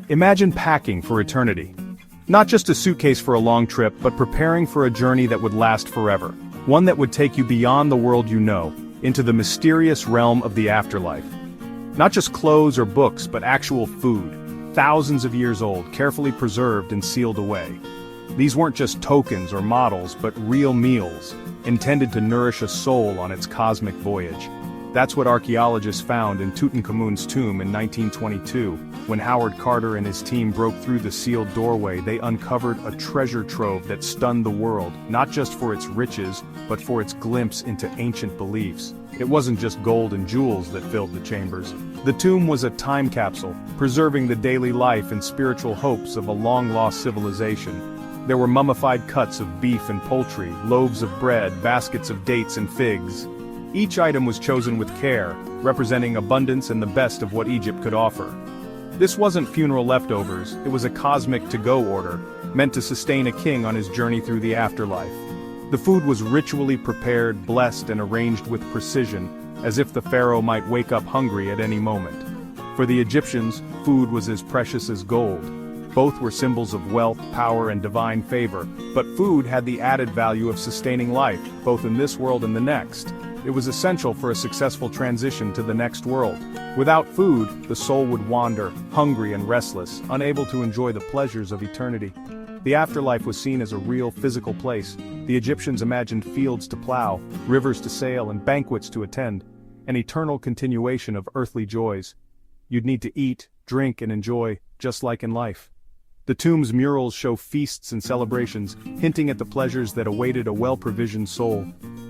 Imagine packing for eternity. Not just a suitcase for a long trip, but preparing for a journey that would last forever. One that would take you beyond the world you know, into the mysterious realm of the afterlife. Not just clothes or books, but actual food. Thousands of years old, carefully preserved and sealed away. These weren't just tokens or models, but real meals, intended to nourish a soul on its cosmic voyage. That's what archaeologists found in Tutankhamun's tomb in 1922. When Howard Carter and his team broke through the sealed doorway, they uncovered a treasure trove that stunned the world, not just for its riches, but for its glimpse into ancient beliefs. It wasn't just gold and jewels that filled the chambers. The tomb was a time capsule, preserving the daily life and spiritual hopes of a long-lost civilization. There were mummified cuts of beef and poultry, loaves of bread, baskets of dates and figs. Each item was chosen with care, representing abundance and the best of what Egypt could offer. This wasn't funeral leftovers, it was a cosmic to-go order, meant to sustain a king on his journey through the afterlife. The food was ritually prepared, blessed, and arranged with precision, as if the pharaoh might wake up hungry at any moment. For the Egyptians, food was as precious as gold. Both were symbols of wealth, power, and divine favor, but food had the added value of sustaining life, both in this world and the next. It was essential for a successful transition to the next world. Without food, the soul would wander, hungry and restless, unable to enjoy the pleasures of eternity. The afterlife was seen as a real physical place. The Egyptians imagined fields to plow, rivers to sail, and banquets to attend, an eternal continuation of earthly joys. You'd need to eat, drink, and enjoy, just like in life. The tomb's murals show feasts and celebrations, hinting at the pleasures that awaited a well-provisioned soul.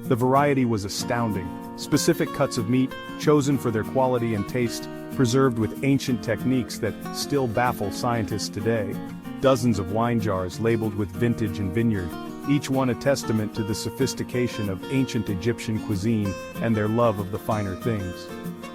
The variety was astounding. Specific cuts of meat, chosen for their quality and taste, preserved with ancient techniques that still baffle scientists today. Dozens of wine jars labeled with vintage and vineyard, each one a testament to the sophistication of ancient Egyptian cuisine and their love of the finer things.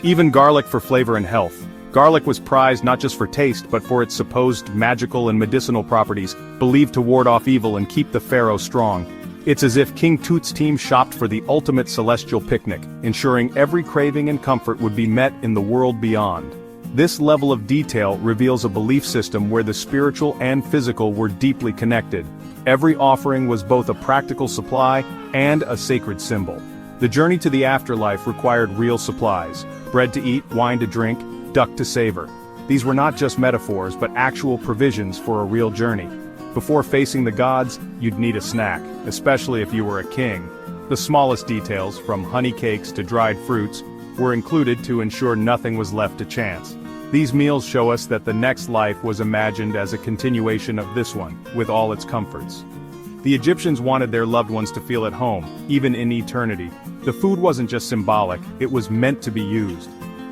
Even garlic for flavor and health. Garlic was prized not just for taste but for its supposed magical and medicinal properties, believed to ward off evil and keep the pharaoh strong. It's as if King Tut's team shopped for the ultimate celestial picnic, ensuring every craving and comfort would be met in the world beyond. This level of detail reveals a belief system where the spiritual and physical were deeply connected. Every offering was both a practical supply and a sacred symbol. The journey to the afterlife required real supplies: bread to eat, wine to drink, duck to savor. These were not just metaphors but actual provisions for a real journey. Before facing the gods, you'd need a snack, especially if you were a king. The smallest details, from honey cakes to dried fruits, were included to ensure nothing was left to chance. These meals show us that the next life was imagined as a continuation of this one, with all its comforts. The Egyptians wanted their loved ones to feel at home, even in eternity. The food wasn't just symbolic, it was meant to be used.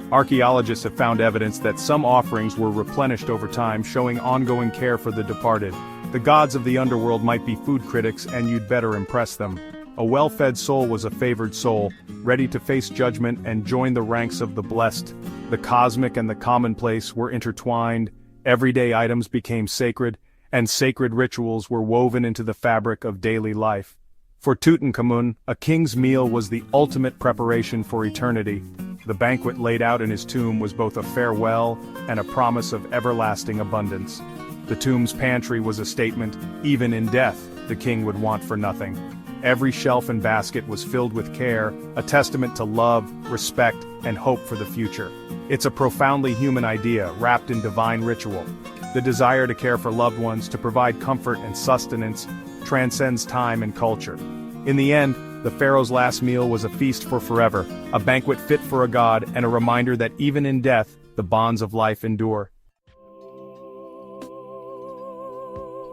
Archaeologists have found evidence that some offerings were replenished over time, showing ongoing care for the departed. The gods of the underworld might be food critics, and you'd better impress them. A well-fed soul was a favored soul, ready to face judgment and join the ranks of the blessed. The cosmic and the commonplace were intertwined, everyday items became sacred, and sacred rituals were woven into the fabric of daily life. For Tutankhamun, a king's meal was the ultimate preparation for eternity. The banquet laid out in his tomb was both a farewell and a promise of everlasting abundance. The tomb's pantry was a statement: even in death, the king would want for nothing. Every shelf and basket was filled with care, a testament to love, respect, and hope for the future. It's a profoundly human idea, wrapped in divine ritual. The desire to care for loved ones, to provide comfort and sustenance, transcends time and culture. In the end, the pharaoh's last meal was a feast for forever, a banquet fit for a god, and a reminder that even in death, the bonds of life endure.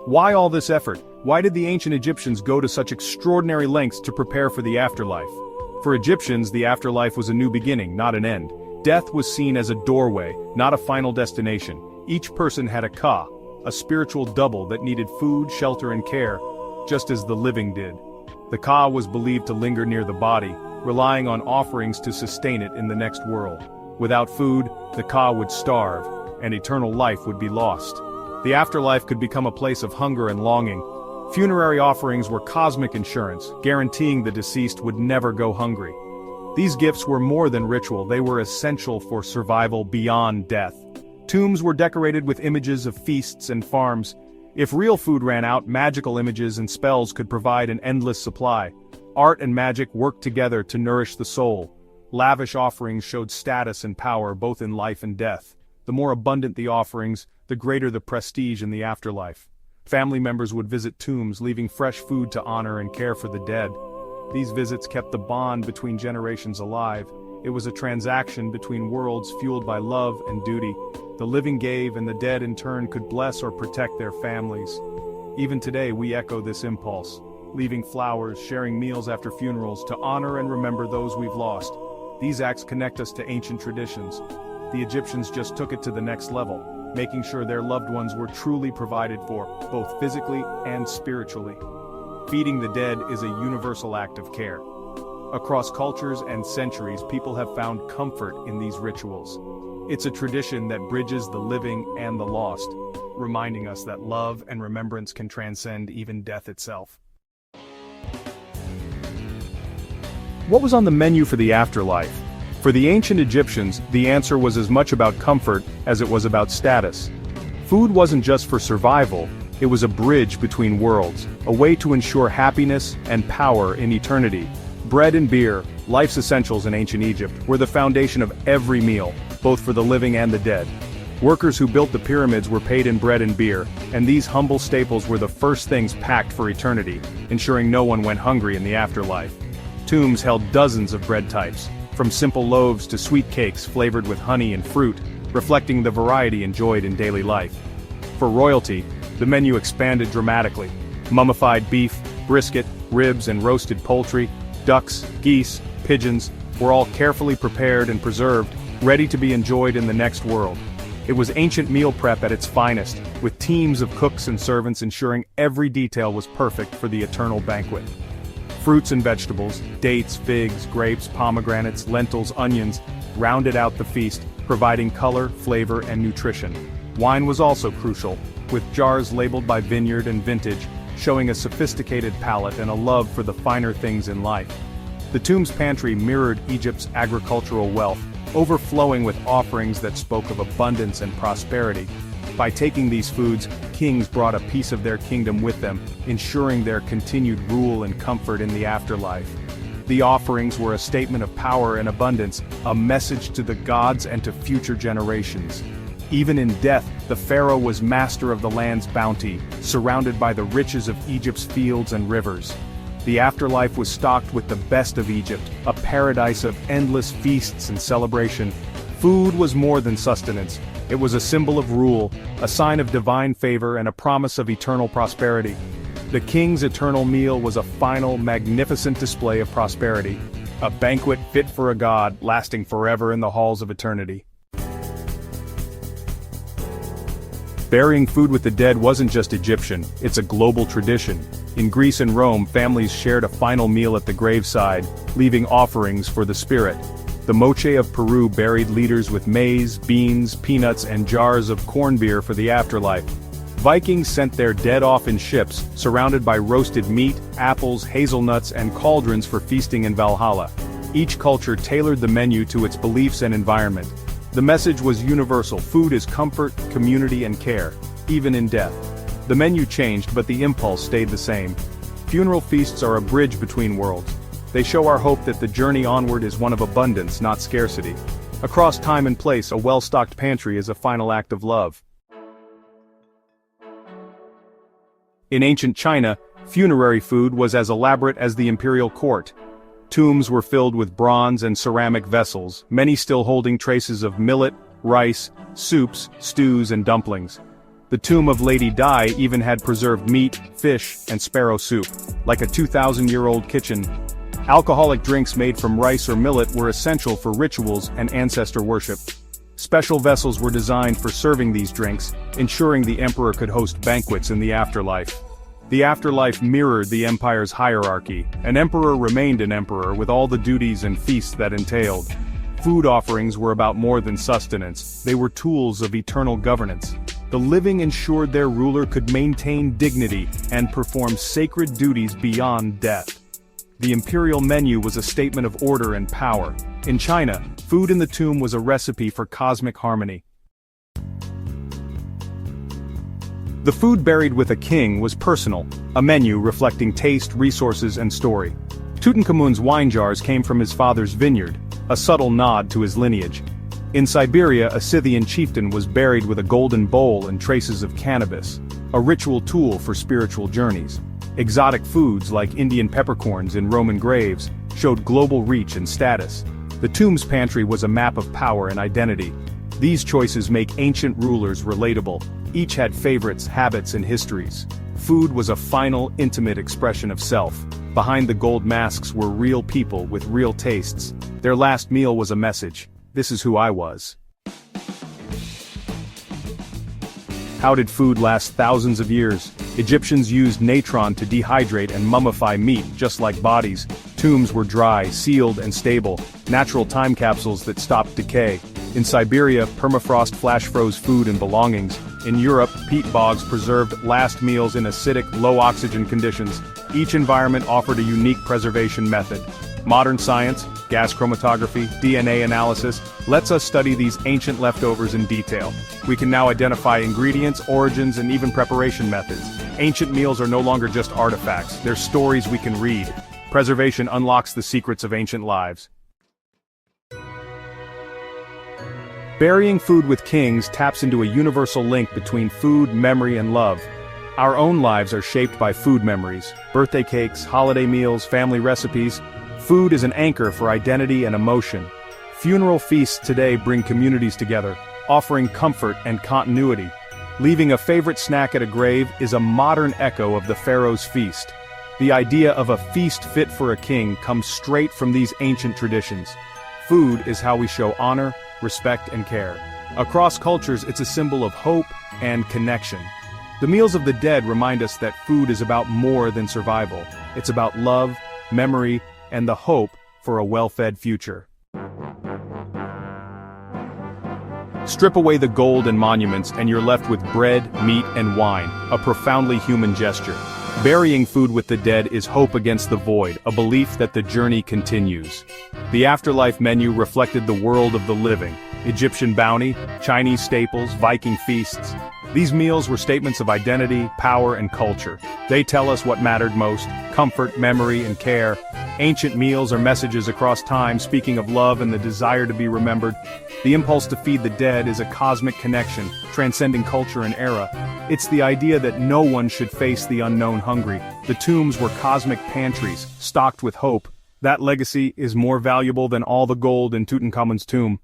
Why all this effort? Why did the ancient Egyptians go to such extraordinary lengths to prepare for the afterlife? For Egyptians, the afterlife was a new beginning, not an end. Death was seen as a doorway, not a final destination. Each person had a ka, a spiritual double that needed food, shelter, and care, just as the living did. The ka was believed to linger near the body, relying on offerings to sustain it in the next world. Without food, the ka would starve, and eternal life would be lost. The afterlife could become a place of hunger and longing. Funerary offerings were cosmic insurance, guaranteeing the deceased would never go hungry. These gifts were more than ritual, they were essential for survival beyond death. Tombs were decorated with images of feasts and farms. If real food ran out, magical images and spells could provide an endless supply. Art and magic worked together to nourish the soul. Lavish offerings showed status and power both in life and death. The more abundant the offerings, the greater the prestige in the afterlife. Family members would visit tombs, leaving fresh food to honor and care for the dead. These visits kept the bond between generations alive. It was a transaction between worlds fueled by love and duty. The living gave and the dead in turn could bless or protect their families. Even today we echo this impulse, leaving flowers, sharing meals after funerals to honor and remember those we've lost. These acts connect us to ancient traditions. The Egyptians just took it to the next level, making sure their loved ones were truly provided for, both physically and spiritually. Feeding the dead is a universal act of care. Across cultures and centuries, people have found comfort in these rituals. It's a tradition that bridges the living and the lost, reminding us that love and remembrance can transcend even death itself. What was on the menu for the afterlife? For the ancient Egyptians, the answer was as much about comfort as it was about status. Food wasn't just for survival, it was a bridge between worlds, a way to ensure happiness and power in eternity. Bread and beer, life's essentials in ancient Egypt, were the foundation of every meal, both for the living and the dead. Workers who built the pyramids were paid in bread and beer, and these humble staples were the first things packed for eternity, ensuring no one went hungry in the afterlife. Tombs held dozens of bread types, from simple loaves to sweet cakes flavored with honey and fruit, reflecting the variety enjoyed in daily life. For royalty, the menu expanded dramatically. Mummified beef, brisket, ribs and roasted poultry, ducks, geese, pigeons, were all carefully prepared and preserved, ready to be enjoyed in the next world. It was ancient meal prep at its finest, with teams of cooks and servants ensuring every detail was perfect for the eternal banquet. Fruits and vegetables, dates, figs, grapes, pomegranates, lentils, onions, rounded out the feast, providing color, flavor, and nutrition. Wine was also crucial, with jars labeled by vineyard and vintage, showing a sophisticated palate and a love for the finer things in life. The tomb's pantry mirrored Egypt's agricultural wealth, overflowing with offerings that spoke of abundance and prosperity. By taking these foods, kings brought a piece of their kingdom with them, ensuring their continued rule and comfort in the afterlife. The offerings were a statement of power and abundance, a message to the gods and to future generations. Even in death, the pharaoh was master of the land's bounty, surrounded by the riches of Egypt's fields and rivers. The afterlife was stocked with the best of Egypt, a paradise of endless feasts and celebration. Food was more than sustenance. It was a symbol of rule, a sign of divine favor and a promise of eternal prosperity. The king's eternal meal was a final, magnificent display of prosperity, a banquet fit for a god, lasting forever in the halls of eternity. Burying food with the dead wasn't just Egyptian, it's a global tradition. In Greece and Rome, families shared a final meal at the graveside, leaving offerings for the spirit. The Moche of Peru buried leaders with maize, beans, peanuts, and jars of corn beer for the afterlife. Vikings sent their dead off in ships, surrounded by roasted meat, apples, hazelnuts, and cauldrons for feasting in Valhalla. Each culture tailored the menu to its beliefs and environment. The message was universal: food is comfort, community, and care, even in death. The menu changed, but the impulse stayed the same. Funeral feasts are a bridge between worlds. They show our hope that the journey onward is one of abundance, not scarcity. Across time and place, a well-stocked pantry is a final act of love. In ancient China, funerary food was as elaborate as the imperial court. Tombs were filled with bronze and ceramic vessels, many still holding traces of millet, rice, soups, stews, and dumplings. The tomb of Lady Di even had preserved meat, fish, and sparrow soup, like a 2,000-year-old kitchen. Alcoholic drinks made from rice or millet were essential for rituals and ancestor worship. Special vessels were designed for serving these drinks, ensuring the emperor could host banquets in the afterlife. The afterlife mirrored the empire's hierarchy. An emperor remained an emperor with all the duties and feasts that entailed. Food offerings were about more than sustenance, they were tools of eternal governance. The living ensured their ruler could maintain dignity and perform sacred duties beyond death. The imperial menu was a statement of order and power. In China, food in the tomb was a recipe for cosmic harmony. The food buried with a king was personal, a menu reflecting taste, resources, and story. Tutankhamun's wine jars came from his father's vineyard, a subtle nod to his lineage. In Siberia, a Scythian chieftain was buried with a golden bowl and traces of cannabis, a ritual tool for spiritual journeys. Exotic foods like Indian peppercorns in Roman graves showed global reach and status. The tomb's pantry was a map of power and identity. These choices make ancient rulers relatable. Each had favorites, habits, and histories. Food was a final, intimate expression of self. Behind the gold masks were real people with real tastes. Their last meal was a message. This is who I was. How did food last thousands of years? Egyptians used natron to dehydrate and mummify meat, just like bodies. Tombs were dry, sealed, and stable, natural time capsules that stopped decay. In Siberia, permafrost flash-froze food and belongings. In Europe, peat bogs preserved last meals in acidic, low-oxygen conditions. Each environment offered a unique preservation method. Modern science, gas chromatography, DNA analysis, lets us study these ancient leftovers in detail. We can now identify ingredients, origins, and even preparation methods. Ancient meals are no longer just artifacts, they're stories we can read. Preservation unlocks the secrets of ancient lives. Burying food with kings taps into a universal link between food, memory, and love. Our own lives are shaped by food memories, birthday cakes, holiday meals, family recipes. Food is an anchor for identity and emotion. Funeral feasts today bring communities together, offering comfort and continuity. Leaving a favorite snack at a grave is a modern echo of the pharaoh's feast. The idea of a feast fit for a king comes straight from these ancient traditions. Food is how we show honor, respect, and care. Across cultures, it's a symbol of hope and connection. The meals of the dead remind us that food is about more than survival. It's about love, memory, and the hope for a well-fed future. Strip away the gold and monuments and you're left with bread, meat, and wine, a profoundly human gesture. Burying food with the dead is hope against the void, a belief that the journey continues. The afterlife menu reflected the world of the living. Egyptian bounty, Chinese staples, Viking feasts. These meals were statements of identity, power, and culture. They tell us what mattered most: comfort, memory, and care. Ancient meals are messages across time, speaking of love and the desire to be remembered. The impulse to feed the dead is a cosmic connection, transcending culture and era. It's the idea that no one should face the unknown hungry. The tombs were cosmic pantries, stocked with hope. That legacy is more valuable than all the gold in Tutankhamun's tomb.